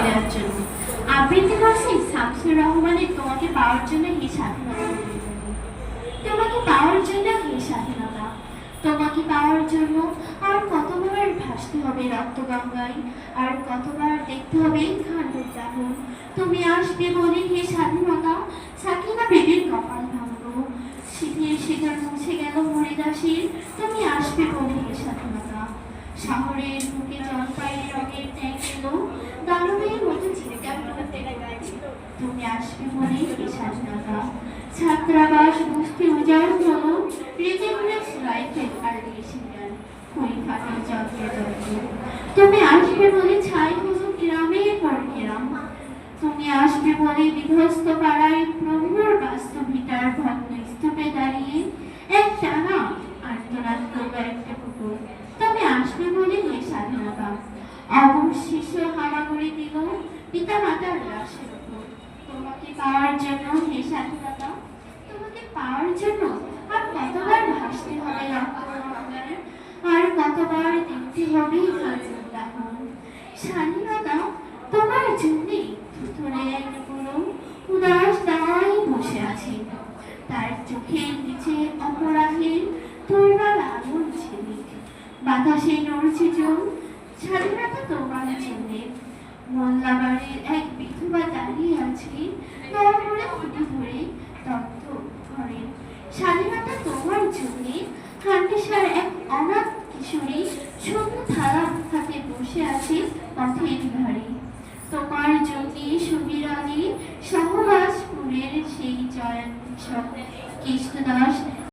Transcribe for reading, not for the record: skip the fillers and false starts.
দেওয়ার জন্য আবৃত্তি করছি শামসুর রহমানের তোমাকে পাওয়ার জন্য হে স্বাধীনতা, তোমাকে পাওয়ার জন্য হে স্বাধীনতা, তোমাকে পাওয়ার জন্য আর কতবার ভাসতে হবে রক্তগঙ্গায়, আর কতবার দেখতে হবে খান্ডের দাহন। তুমি আসবে বলে হে স্বাধীনতা, সাকিনা বেবির কপাল ভাঙবো, শীতের শীতল মুছে গেল হরিদাসীর, তুমি আসবে বলে হে স্বাধীনতা। শহরের বুকে জলপাইয়ের রঙের ট্যাঙ্ক এলো, দানবের মতো চিৎকার করতে গাইছিল, তুমি আসবে বলে হে স্বাধীনতা। ছাত্রাবাস বস্তি উজাড় হলো, রেজে ঘুরে রাইফেল আর মেশিনগান, খই ফাটার যন্ত্রে যন্ত্র, তুমি আসবে বলে ছাই হলো গ্রামের পর গ্রাম, তুমি আসবে বলে বিধ্বস্ত পাড়ায় প্রভুর বাস্তবিতার ভগ্ন স্তূপে দাঁড়িয়ে এক টানা আর্তনাদ করবে একটা কুকুর, তুমি আসবে বলে হে স্বাধীনতা। অবশ শিশু হামাগুড়ি দিল পিতা মাতার লাশের উপর, তোমাকে পাওয়ার জন্য হে স্বাধীনতা, তোমাকে পাওয়ার জন্য আর কতবার ভাসতে হবে রক্তগঙ্গায়, আর কতবার দেখতে হবে খাঁচার দাহন। স্বাধীনতা তোমার জন্যে থুথুরে এক বুড়ো উদাস দাঁড়াই বসে আছে, তার চোখের নিচে অপরাধের তোরবার আগুন ঝিলিক, বাতাসে নড়ছে চোখ। স্বাধীনতা তোমার জন্যে মোল্লাবাড়ির এক বিধবা দাঁড়িয়ে আছে নরমরে খুঁটি ধরে তত্ত্ব ঘরে। স্বাধীনতা তোমার জন্যে হান্টিসার এক অনাথ কিশোরী শূন্য থালা হাতে বসে আছে পথের ধারে, তোমার জন্যে সুবিরানি সহবাসপুরের সেই জয়ন্তী কৃষ্ণদাস